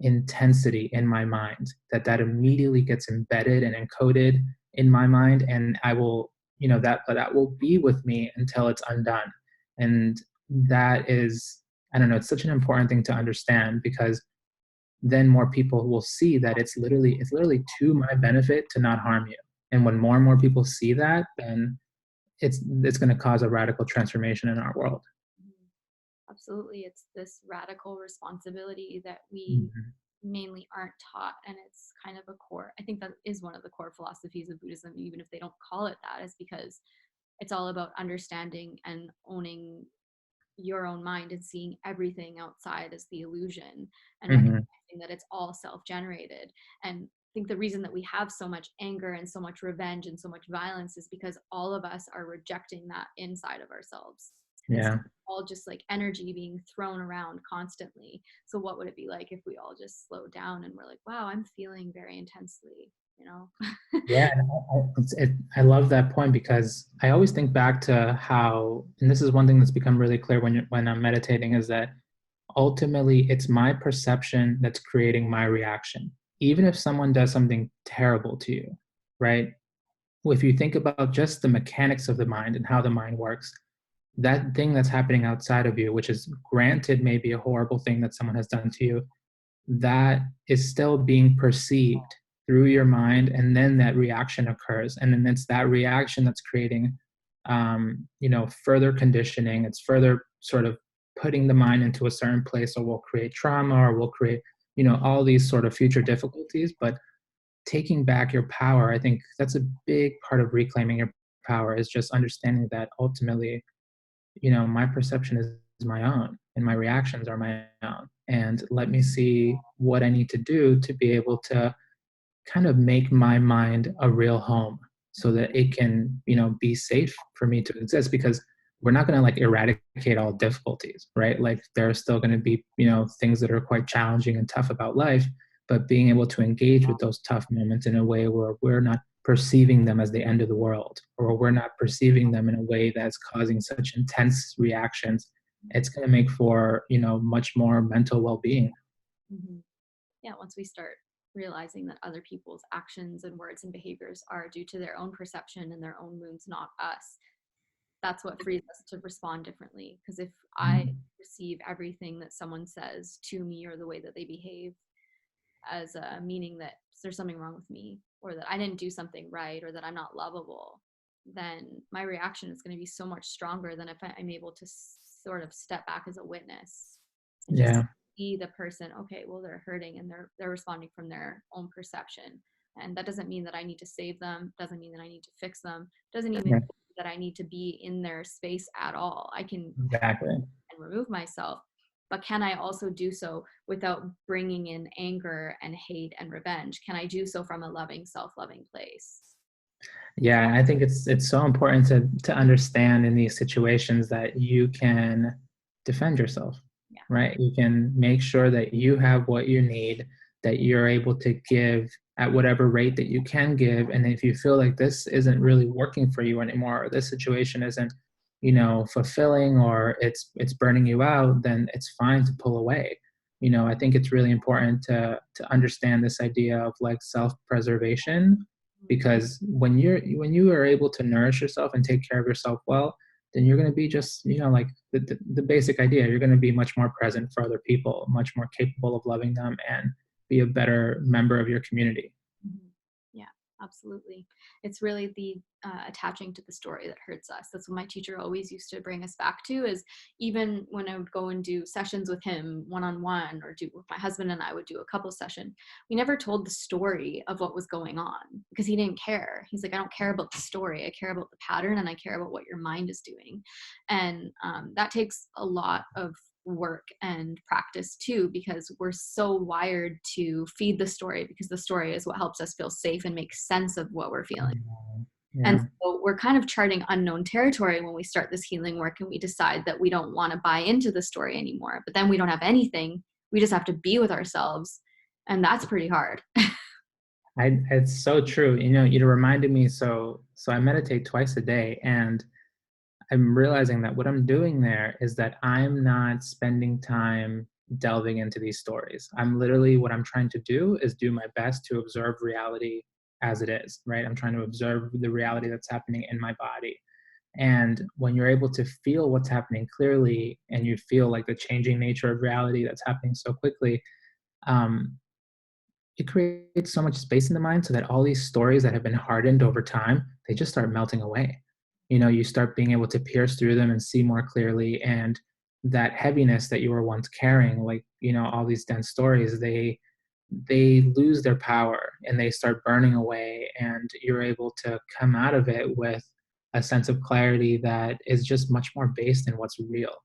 intensity in my mind that immediately gets embedded and encoded in my mind, and I will, that will be with me until it's undone. And that is, I don't know, it's such an important thing to understand, because then more people will see that it's literally to my benefit to not harm you. And when more and more people see that, then it's going to cause a radical transformation in our world. Mhm. Absolutely. It's this radical responsibility that we Mhm. mainly aren't taught. And it's kind of a core, I think that is one of the core philosophies of Buddhism, even if they don't call it that, is because it's all about understanding and owning your own mind and seeing everything outside as the illusion, and Mhm. recognizing that it's all self-generated. And I think the reason that we have so much anger and so much revenge and so much violence is because all of us are rejecting that inside of ourselves. Instead Yeah. of all just like energy being thrown around constantly. So what would it be like if we all just slowed down and we're like, wow, I'm feeling very intensely, you know? Yeah, and I love that point because I always think back to how, and this is one thing that's become really clear when I'm meditating, is that ultimately it's my perception that's creating my reaction. Even if someone does something terrible to you, right? If you think about just the mechanics of the mind and how the mind works, that thing that's happening outside of you, which is granted maybe a horrible thing that someone has done to you, that is still being perceived through your mind, and then that reaction occurs, and then it's that reaction that's creating further conditioning. It's further sort of putting the mind into a certain place, or will create trauma, or will create all these sort of future difficulties. But taking back your power, I think that's a big part of reclaiming your power, is just understanding that ultimately, my perception is my own and my reactions are my own. And let me see what I need to do to be able to kind of make my mind a real home so that it can, be safe for me to exist, because we're not going to like eradicate all difficulties, right? Like there are still going to be, things that are quite challenging and tough about life, but being able to engage with those tough moments in a way where we're not perceiving them as the end of the world, or we're not perceiving them in a way that's causing such intense reactions, it's going to make for, much more mental well-being. Mhm. Yeah, once we start realizing that other people's actions and words and behaviors are due to their own perception and their own wounds, not us, that's what frees us to respond differently. Because if I receive everything that someone says to me or the way that they behave as a meaning that there's something wrong with me, or that I didn't do something right, or that I'm not lovable, then my reaction is going to be so much stronger than if I'm able to sort of step back as a witness and just Yeah. see the person. Okay, well, they're hurting and they're responding from their own perception, and that doesn't mean that I need to save them, doesn't mean that I need to fix them, doesn't even Yeah, mean that I need to be in their space at all. I can exactly. and remove myself, but can I also do so without bringing in anger and hate and revenge? Can I do so from a loving, self-loving place? Yeah, I think it's so important to understand in these situations that you can defend yourself, Yeah. right? You can make sure that you have what you need, that you're able to give at whatever rate that you can give. And if you feel like this isn't really working for you anymore, or this situation isn't, fulfilling, or it's burning you out, then it's fine to pull away. I think it's really important to understand this idea of like self-preservation, because when you are able to nourish yourself and take care of yourself well, then you're going to be just, like the basic idea, you're going to be much more present for other people, much more capable of loving them, and be a better member of your community. Mhm. Yeah, absolutely. It's really the attaching to the story that hurts us. That's what my teacher always used to bring us back to. Is even when I would go and do sessions with him one on one, or do with my husband and I would do a couple session, we never told the story of what was going on because he didn't care. He's like, I don't care about the story. I care about the pattern, and I care about what your mind is doing. And that takes a lot of work and practice too, because we're so wired to feed the story, because the story is what helps us feel safe and make sense of what we're feeling. And Yeah. so we're kind of charting unknown territory when we start this healing work and we decide that we don't want to buy into the story anymore, but then we don't have anything. We just have to be with ourselves, and that's pretty hard. It's so true. You reminded me. So I meditate twice a day, and I'm realizing that what I'm doing there is that I'm not spending time delving into these stories. What I'm trying to do is do my best to observe reality as it is, right? I'm trying to observe the reality that's happening in my body. And when you're able to feel what's happening clearly, and you feel like the changing nature of reality that's happening so quickly, um, it creates so much space in the mind so that all these stories that have been hardened over time, they just start melting away. You start being able to pierce through them and see more clearly. And that heaviness that you were once carrying, like, all these dense stories, they lose their power and they start burning away, and you're able to come out of it with a sense of clarity that is just much more based in what's real,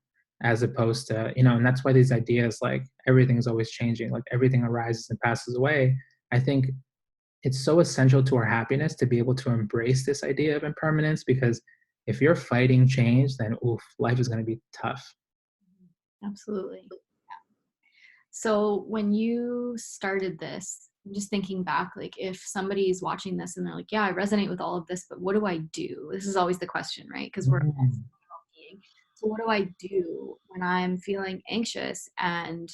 as opposed to, and that's why these ideas like everything's always changing, like everything arises and passes away. I think it's so essential to our happiness to be able to embrace this idea of impermanence, because if you're fighting change, then oof, life is going to be tough. Absolutely. So when you started this, I'm just thinking back, like if somebody's watching this and they're like, yeah, I resonate with all of this, but what do I do? This is always the question, right? Because we're all Mhm. being. So what do I do when I'm feeling anxious and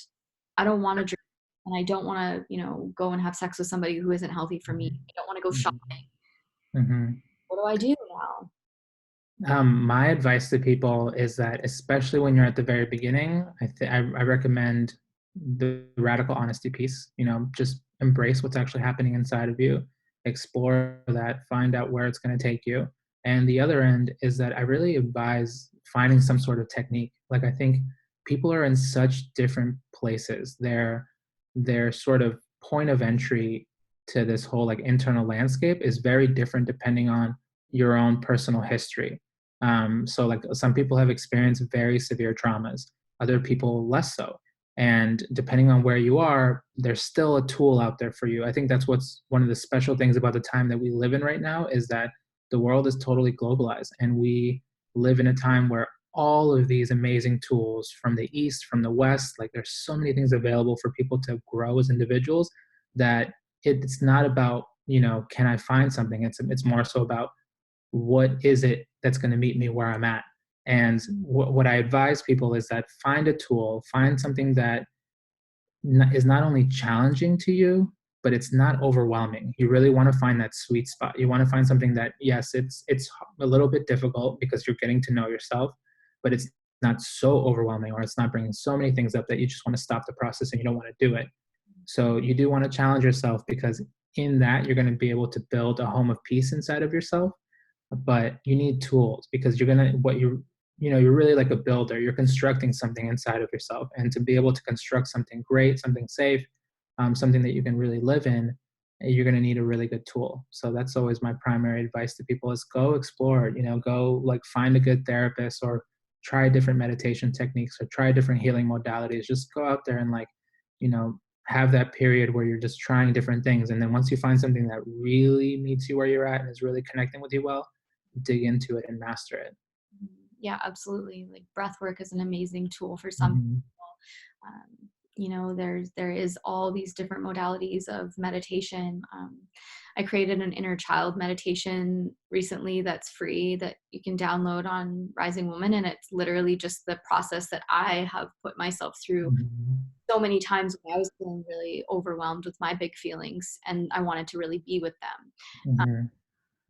I don't want to drink and I don't want to, go and have sex with somebody who isn't healthy for me. I don't want to go shopping. Mhm. What do I do now? My advice to people is that, especially when you're at the very beginning, I recommend the radical honesty piece. You know, just embrace what's actually happening inside of you, explore that, find out where it's going to take you. And the other end is that I really advise finding some sort of technique. Like I think people are in such different places. Their sort of point of entry to this whole like internal landscape is very different depending on your own personal history. So, like some people have experienced very severe traumas, other people less so. And depending on where you are, there's still a tool out there for you. I think that's what's one of the special things about the time that we live in right now is that the world is totally globalized, and we live in a time where all of these amazing tools from the East, from the West, like there's so many things available for people to grow as individuals that it's not about, can I find something? It's more so about what is it that's going to meet me where I'm at. And what I advise people is that find a tool, find something that is not only challenging to you, but it's not overwhelming. You really want to find that sweet spot. You want to find something that, yes, it's a little bit difficult because you're getting to know yourself, but it's not so overwhelming, or it's not bringing so many things up that you just want to stop the process and you don't want to do it. So you do want to challenge yourself, because in that you're going to be able to build a home of peace inside of yourself. But you need tools, because you're gonna what you're really like a builder. You're constructing something inside of yourself, and to be able to construct something great, something safe, something that you can really live in, you're going to need a really good tool. So that's always my primary advice to people: is go explore. Go like find a good therapist, or try different meditation techniques, or try different healing modalities. Just go out there and like, you know have that period where you're just trying different things, and then once you find something that really meets you where you're at and is really connecting with you well, dig into it and master it. Yeah, absolutely. Like breath work is an amazing tool for some Mhm. people. There is all these different modalities of meditation. I created an inner child meditation recently that's free that you can download on Rising Woman, and it's literally just the process that I have put myself through Mhm. so many times when I was feeling really overwhelmed with my big feelings, and I wanted to really be with them. Mhm.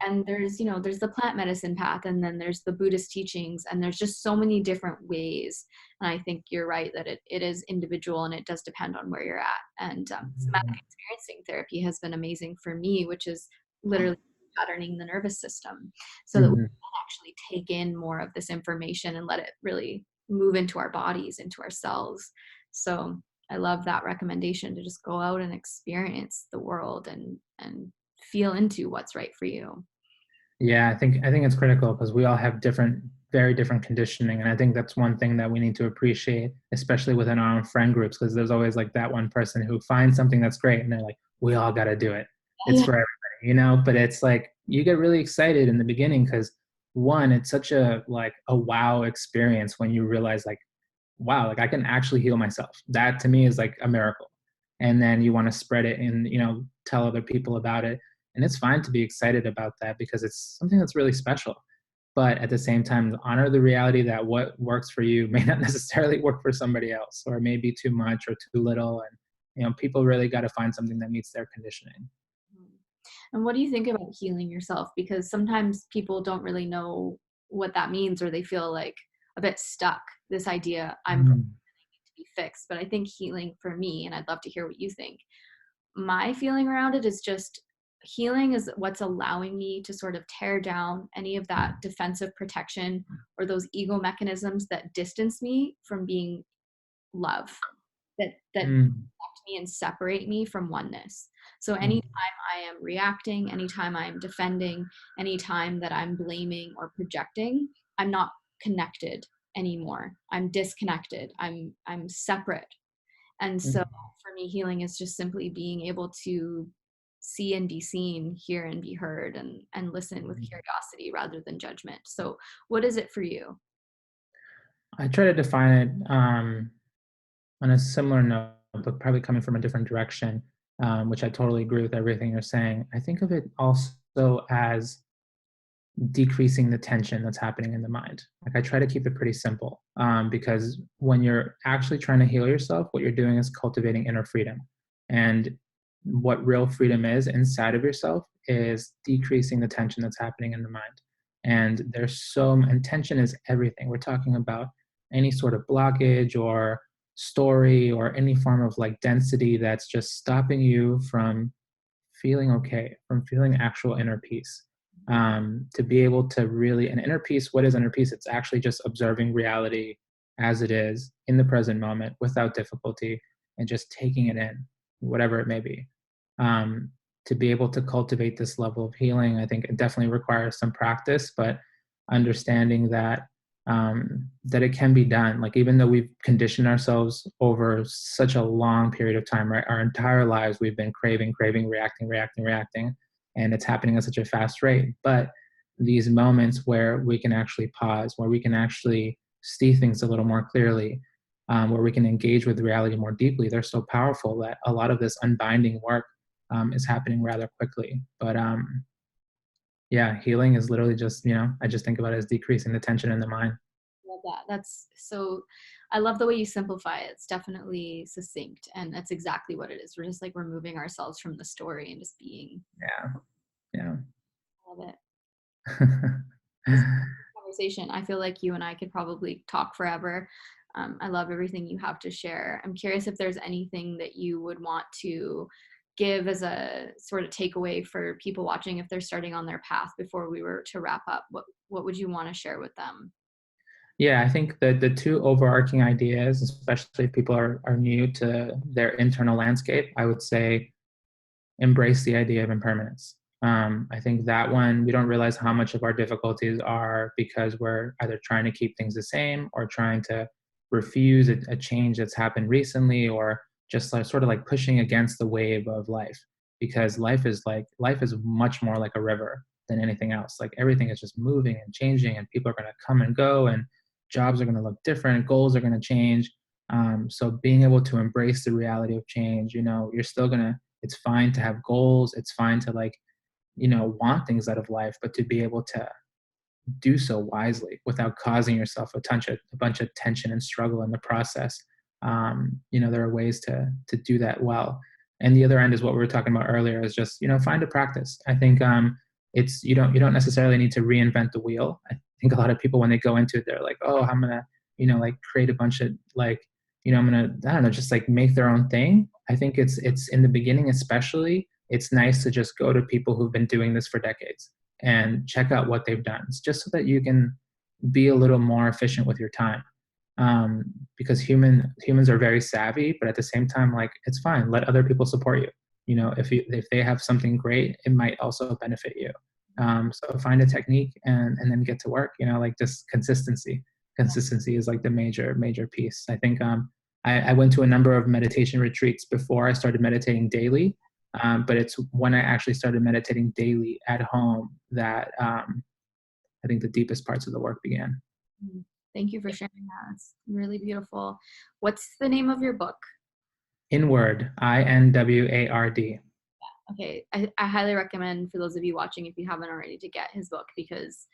And there's the plant medicine path, and then there's the Buddhist teachings, and there's just so many different ways. And I think you're right that it is individual, and it does depend on where you're at. And somatic experiencing therapy has been amazing for me, which is literally patterning the nervous system so that we Mhm. can actually take in more of this information and let it really move into our bodies, into our cells. So I love that recommendation to just go out and experience the world and feel into what's right for you. Yeah, I think it's critical, because we all have different, very different conditioning, and I think that's one thing that we need to appreciate, especially within our own friend groups, because there's always like that one person who finds something that's great, and they're like, "We all got to do it. It's Yeah. for everybody." But it's like you get really excited in the beginning, because one, it's such a wow experience when you realize like, wow, like I can actually heal myself. That to me is like a miracle. And then you want to spread it and, tell other people about it. And it's fine to be excited about that, because it's something that's really special. But at the same time, honor the reality that what works for you may not necessarily work for somebody else, or maybe too much or too little. And, people really got to find something that meets their conditioning. And what do you think about healing yourself? Because sometimes people don't really know what that means, or they feel like a bit stuck. This idea, I'm broken, Mm. I need to be fixed. But I think healing for me, and I'd love to hear what you think. My feeling around it is just healing is what's allowing me to sort of tear down any of that defensive protection or those ego mechanisms that distance me from being love, that Mm. me and separate me from oneness. So anytime I am reacting, anytime I'm defending, anytime that I'm blaming or projecting, I'm not connected anymore. I'm disconnected. I'm separate. And so Mm. for me, healing is just simply being able to see and be seen, hear and be heard, and listen with Mhm. curiosity rather than judgment. So what is it for you? I try to define it on a similar note, but probably coming from a different direction, which I totally agree with everything you're saying. I think of it also as decreasing the tension that's happening in the mind. Like I try to keep it pretty simple, because when you're actually trying to heal yourself, what you're doing is cultivating inner freedom. And what real freedom is inside of yourself is decreasing the tension that's happening in the mind. And and tension is everything. We're talking about any sort of blockage or story or any form of like density that's just stopping you from feeling okay, from feeling actual inner peace. To be able to really, an inner peace, what is inner peace? It's actually just observing reality as it is in the present moment without difficulty and just taking it in, whatever it may be. Um, to be able to cultivate this level of healing, I think it definitely requires some practice, but understanding that it can be done. Like even though we've conditioned ourselves over such a long period of time, right? Our entire lives we've been craving, craving, reacting, reacting, reacting, and it's happening at such a fast rate. But these moments where we can actually pause, where we can actually see things a little more clearly, where we can engage with reality more deeply, they're so powerful that a lot of this unbinding work is happening rather quickly. But yeah, healing is literally just, I just think about it as decreasing the tension in the mind. Love that. That's so, I love the way you simplify it. It's definitely succinct, and that's exactly what it is. We're just like removing ourselves from the story and just being. Yeah, yeah. I love it. This is a conversation. I feel like you and I could probably talk forever. I love everything you have to share. I'm curious if there's anything that you would want to give as a sort of takeaway for people watching if they're starting on their path before we were to wrap up. What would you want to share with them? Yeah, I think the two overarching ideas, especially if people are new to their internal landscape, I would say embrace the idea of impermanence. I think that one, we don't realize how much of our difficulties are because we're either trying to keep things the same or trying to refuse a change that's happened recently, or just like sort of like pushing against the wave of life. Because life is much more like a river than anything else. Like everything is just moving and changing, and people are going to come and go, and jobs are going to look different, goals are going to change. So being able to embrace the reality of change, you're still gonna, it's fine to have goals, it's fine to like, want things out of life, but to be able to do so wisely without causing yourself a bunch of tension and struggle in the process. There are ways to do that well. And the other end is what we were talking about earlier, is just, find a practice. I think it's, you don't necessarily need to reinvent the wheel. I think a lot of people, when they go into it, they're like, oh, I'm gonna, like create a bunch of like, I'm gonna, I don't know, just like make their own thing. I think it's in the beginning, especially, it's nice to just go to people who've been doing this for decades and check out what they've done. It's just so that you can be a little more efficient with your time. Because humans are very savvy, but at the same time, like it's fine. Let other people support you. If they have something great, it might also benefit you. So find a technique and then get to work. Like just consistency. Consistency is like the major piece. I think I went to a number of meditation retreats before I started meditating daily, but it's when I actually started meditating daily at home that I think the deepest parts of the work began. Mm. Thank you for sharing that. It's really beautiful. What's the name of your book? Inward, Inward. Okay, I highly recommend for those of you watching, if you haven't already, to get his book because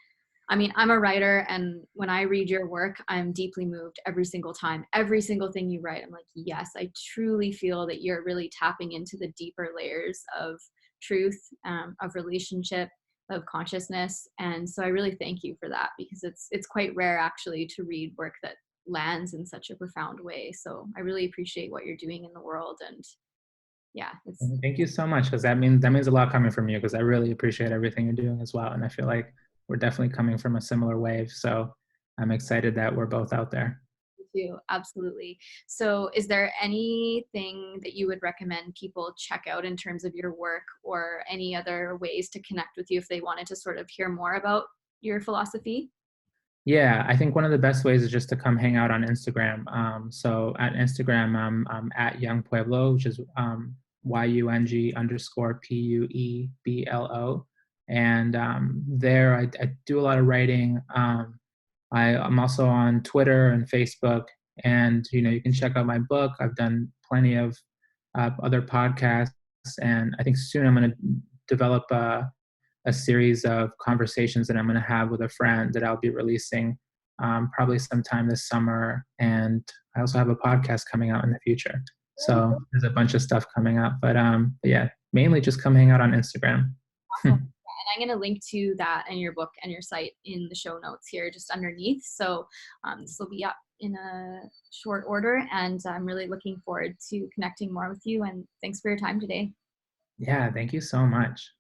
I mean, I'm a writer, and when I read your work, I'm deeply moved every single time. Every single thing you write, I'm like, yes, I truly feel that you're really tapping into the deeper layers of truth, of relationship, of consciousness. And so I really thank you for that because it's quite rare actually to read work that lands in such a profound way. So I really appreciate what you're doing in the world, and yeah, it's Thank you so much, because that means a lot coming from you, because I really appreciate everything you're doing as well, and I feel like we're definitely coming from a similar wave. So I'm excited that we're both out there. too. Absolutely. So, is there anything that you would recommend people check out in terms of your work or any other ways to connect with you if they wanted to sort of hear more about your philosophy? Yeah, I think one of the best ways is just to come hang out on Instagram. So at Instagram, I'm at Young Pueblo, which is Yung_Pueblo. And there I do a lot of writing. I'm also on Twitter and Facebook, and you can check out my book. I've done plenty of other podcasts, and I think soon I'm going to develop a series of conversations that I'm going to have with a friend that I'll be releasing probably sometime this summer. And I also have a podcast coming out in the future. So there's a bunch of stuff coming up, but yeah, mainly just come hang out on Instagram. Awesome. And I'm going to link to that and your book and your site in the show notes here just underneath. So this will be up in a short order, and I'm really looking forward to connecting more with you. And thanks for your time today. Yeah, thank you so much.